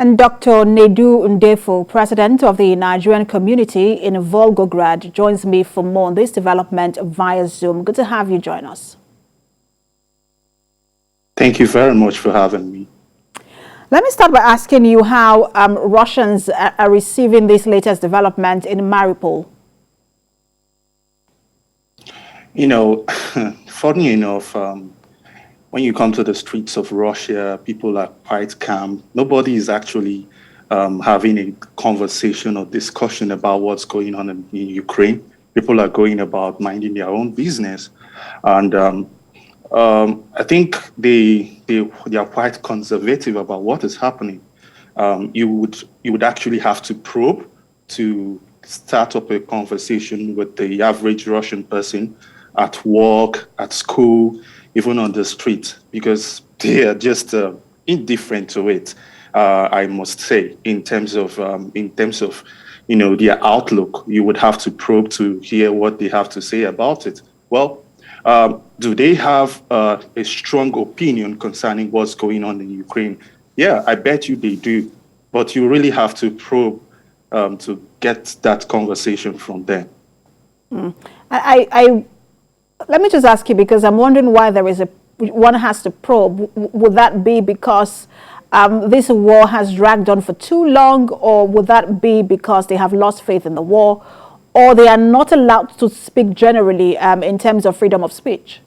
And Dr. Nedu Ndefo, president of the Nigerian community in Volgograd, joins me for more on this development via Zoom. Good to have you join us. Thank you very much for having me. Let me start by asking you how Russians are receiving this latest development in Mariupol. You know, funny enough, when you come to the streets of Russia, people are quite calm. Nobody is actually having a conversation or discussion about what's going on in Ukraine. People are going about minding their own business. And I think they are quite conservative about what is happening. You would actually have to probe to start up a conversation with the average Russian person at work, at school, even on the street, because they are just indifferent to it. I must say, in terms of their outlook, you would have to probe to hear what they have to say about it. Well, do they have a strong opinion concerning what's going on in Ukraine? Yeah, I bet you they do, but you really have to probe to get that conversation from them. Let me just ask you, because I'm wondering why one has to probe. Would that be because this war has dragged on for too long, or would that be because they have lost faith in the war, or they are not allowed to speak generally in terms of freedom of speech?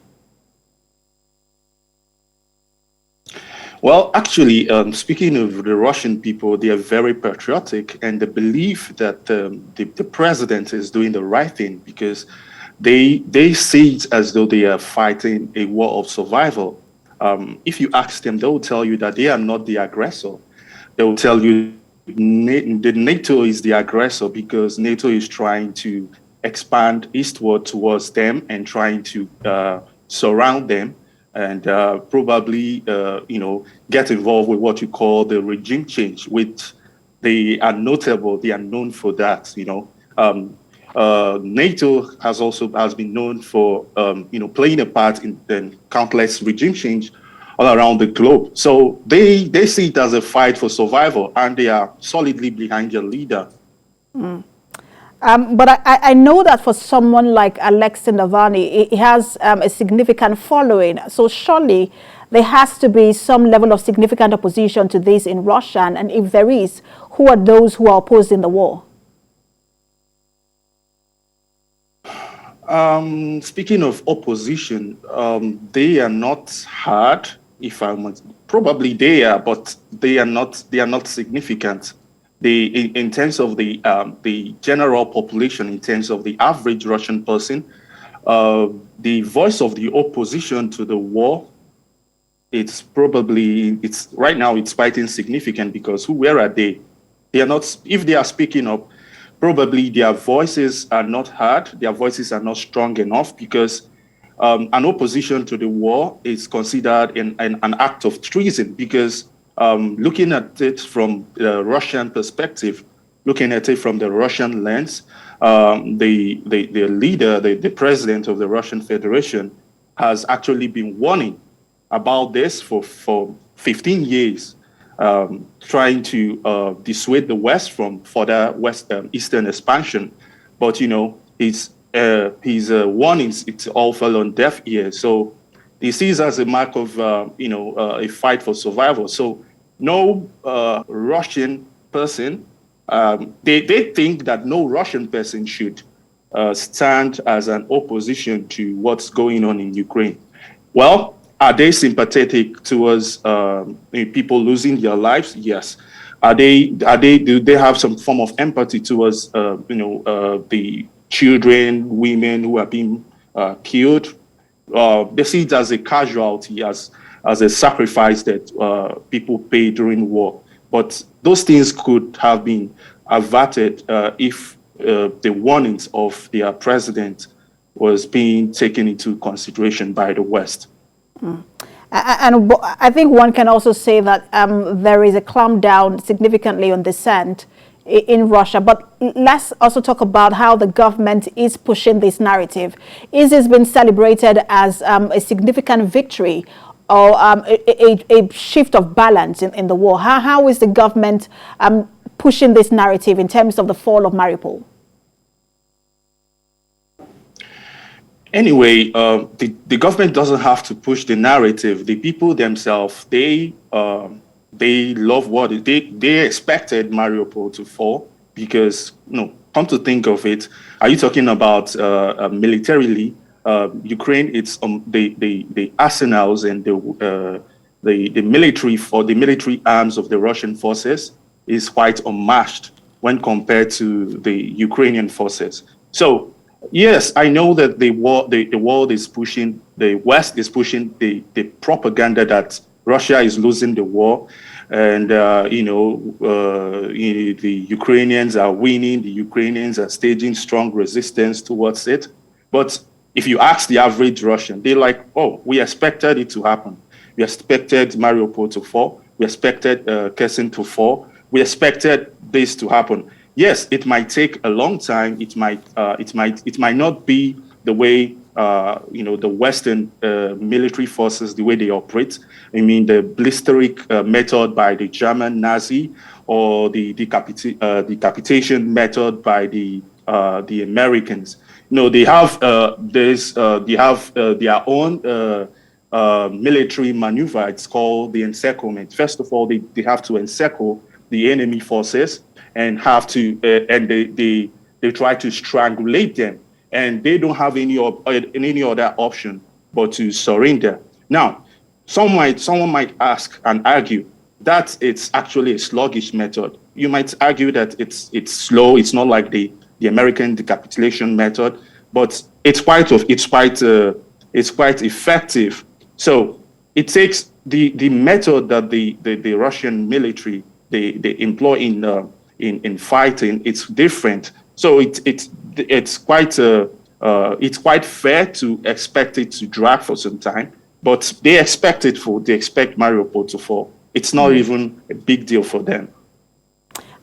Well, actually, speaking of the Russian people, they are very patriotic, and they believe that the president is doing the right thing, because they see it as though they are fighting a war of survival. If you ask them, they will tell you that they are not the aggressor. They will tell you the NATO is the aggressor because NATO is trying to expand eastward towards them and trying to surround them and probably get involved with what you call the regime change, which they are notable. They are known for that. NATO has been known for playing a part in countless regime change all around the globe. So they see it as a fight for survival, and they are solidly behind their leader. But I know that for someone like Alexei Navalny, he has a significant following. So surely there has to be some level of significant opposition to this in Russia. And if there is, who are those who are opposing the war? Speaking of opposition, they are not hard. Probably they are, but they are not significant. In terms of the general population, in terms of the average Russian person, the voice of the opposition to the war, right now it's quite insignificant, because where are they? They are not. If they are speaking up, probably their voices are not heard. Their voices are not strong enough, because an opposition to the war is considered an act of treason, because looking at it from the Russian perspective, looking at it from the Russian lens, the leader, the president of the Russian Federation, has actually been warning about this for 15 years, trying to dissuade the West from further eastern expansion. But his warnings, it all fell on deaf ears. So he sees as a mark of a fight for survival. So no Russian person, they think that no Russian person should stand as an opposition to what's going on in Ukraine. Well, are they sympathetic towards people losing their lives? Yes. Do they have some form of empathy towards the children, women who are being killed? They see it as a casualty, as a sacrifice that people pay during war. But those things could have been averted if the warnings of their president was being taken into consideration by the West. And I think one can also say that there is a clampdown significantly on dissent in Russia. But let's also talk about how the government is pushing this narrative. Is this been celebrated as a significant victory, or a shift of balance in the war? How is the government pushing this narrative in terms of the fall of Mariupol? Anyway, the government doesn't have to push the narrative. The people themselves, they love war. They expected Mariupol to fall because, come to think of it, are you talking about militarily? Ukraine, it's the arsenals and the military arms of the Russian forces is quite unmatched when compared to the Ukrainian forces. So yes, I know that the world is pushing, the West is pushing the propaganda that Russia is losing the war, and the Ukrainians are winning, the Ukrainians are staging strong resistance towards it. But if you ask the average Russian, they're like, oh, we expected it to happen. We expected Mariupol to fall. We expected Kherson to fall. We expected this to happen. Yes, it might take a long time. It might not be the way the Western military forces, the way they operate. I mean, the blistering method by the German Nazi, or the decapitation method by the Americans. They have their own military maneuver. It's called the encirclement. First of all, they have to encircle the enemy forces and have to and they try to strangulate them, and they don't have any other option but to surrender. Now, someone might ask and argue that it's actually a sluggish method. You might argue that it's slow. It's not like the American decapitulation method, but it's quite effective. So it takes the method that the Russian military they employ in fighting. It's different. So it's quite fair to expect it to drag for some time, but they expect Mariupol to fall. It's not even a big deal for them.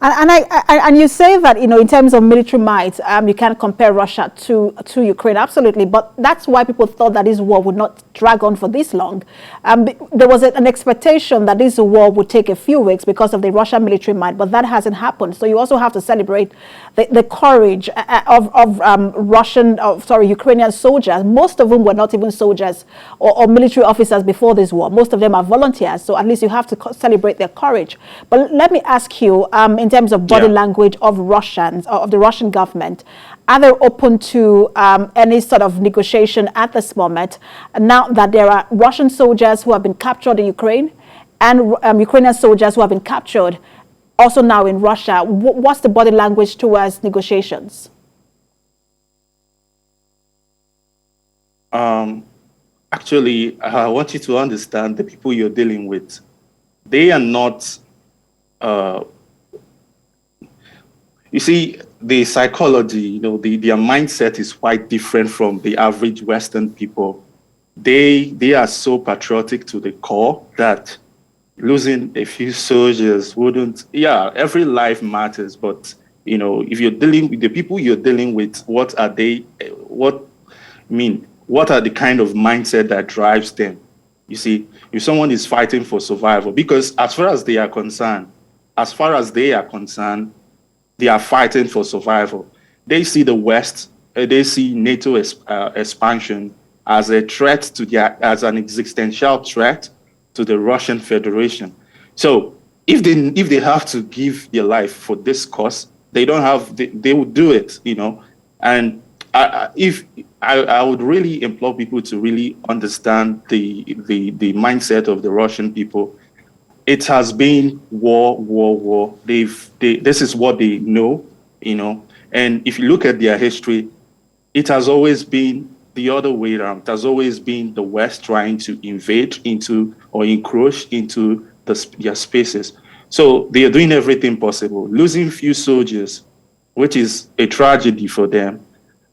And you say that, in terms of military might, you can't compare Russia to Ukraine, absolutely. But that's why people thought that this war would not drag on for this long. There was an expectation that this war would take a few weeks because of the Russian military might, but that hasn't happened. So you also have to celebrate the courage of Ukrainian soldiers. Most of them were not even soldiers or military officers before this war. Most of them are volunteers. So at least you have to celebrate their courage. But let me ask you, in terms of body language of Russians, of the Russian government, are they open to any sort of negotiation at this moment, now that there are Russian soldiers who have been captured in Ukraine and Ukrainian soldiers who have been captured also now in Russia? What's the body language towards negotiations? Actually, I want you to understand the people you're dealing with. They are not you see, the psychology, their mindset is quite different from the average Western people. They are so patriotic to the core that losing a few soldiers wouldn't. Yeah, every life matters, but if you're dealing with the people you're dealing with, what are they? What are the kind of mindset that drives them? You see, if someone is fighting for survival, because as far as they are concerned, they are fighting for survival. They see the West, they see NATO expansion as a threat as an existential threat to the Russian Federation. So if they have to give their life for this cause, they will do it, And I would really implore people to really understand the mindset of the Russian people. It has been war. This is what they know, And if you look at their history, it has always been the other way around. It has always been the West trying to invade into or encroach into their spaces. So they are doing everything possible. Losing few soldiers, which is a tragedy for them,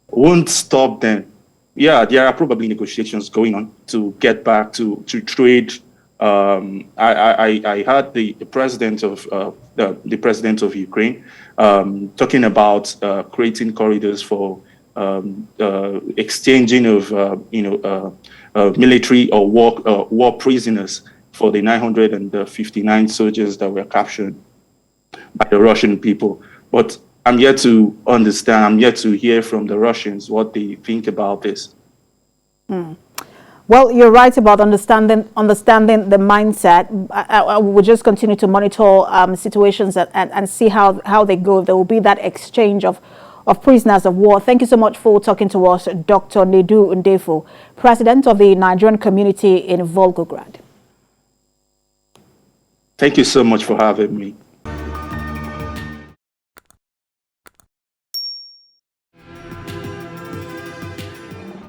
won't stop them. Yeah, there are probably negotiations going on to get back to trade. I heard the president of Ukraine talking about creating corridors for exchanging of military or war prisoners for the 959 soldiers that were captured by the Russian people. But I'm yet to understand, I'm yet to hear from the Russians what they think about this. Well, you're right about understanding the mindset. I will just continue to monitor situations and see how they go. There will be that exchange of prisoners of war. Thank you so much for talking to us, Dr. Nedu Ndefo, President of the Nigerian community in Volgograd. Thank you so much for having me.